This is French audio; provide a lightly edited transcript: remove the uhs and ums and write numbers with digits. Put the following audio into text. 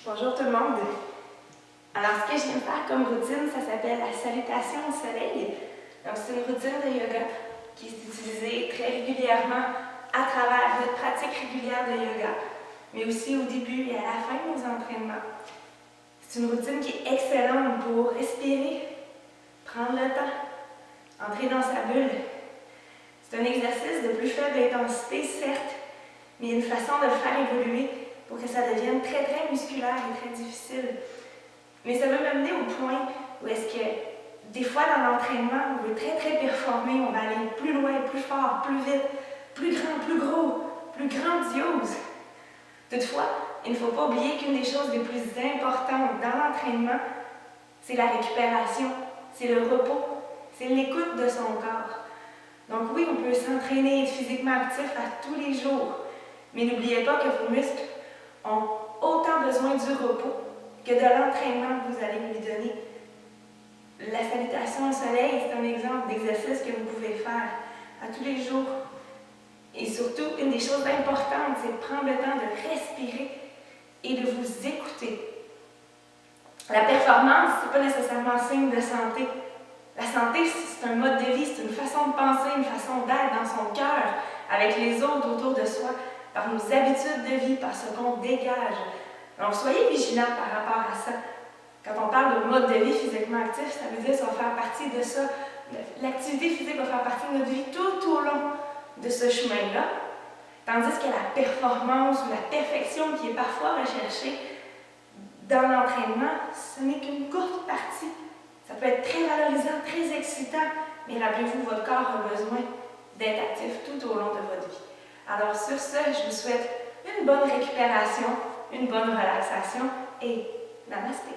Bonjour tout le monde. Alors, ce que je viens de faire comme routine, ça s'appelle la salutation au soleil. Donc, c'est une routine de yoga qui est utilisée très régulièrement à travers notre pratique régulière de yoga, mais aussi au début et à la fin de nos entraînements. C'est une routine qui est excellente pour respirer, prendre le temps, entrer dans sa bulle. C'est un exercice de plus faible intensité, certes, mais il y a une façon de le faire évoluer pour que ça devienne très, très musculaire et très difficile. Mais ça veut m'amener au point où est-ce que, des fois dans l'entraînement, on veut très, très performer, on va aller plus loin, plus fort, plus vite, plus grand, plus gros, plus grandiose. Toutefois, il ne faut pas oublier qu'une des choses les plus importantes dans l'entraînement, c'est la récupération, c'est le repos, c'est l'écoute de son corps. Donc oui, on peut s'entraîner et être physiquement actif à tous les jours, mais n'oubliez pas que vos muscles ont autant besoin du repos que de l'entraînement que vous allez lui donner. La salutation au soleil, c'est un exemple d'exercice que vous pouvez faire à tous les jours. Et surtout, une des choses importantes, c'est de prendre le temps de respirer et de vous écouter. La performance, ce n'est pas nécessairement signe de santé. La santé, c'est un mode de vie, c'est une façon de penser, une façon d'être dans son cœur, avec les autres autour de soi, par nos habitudes de vie, par ce qu'on dégage. Donc, soyez vigilants par rapport à ça. Quand on parle de mode de vie physiquement actif, ça veut dire que ça va faire partie de ça. L'activité physique va faire partie de notre vie tout au long de ce chemin-là. Tandis que la performance ou la perfection qui est parfois recherchée dans l'entraînement, ce n'est qu'une courte partie. Ça peut être très valorisant, très excitant, mais rappelez-vous, votre corps a besoin d'être actif tout au long de votre vie. Alors sur ce, je vous souhaite une bonne récupération, une bonne relaxation et namasté.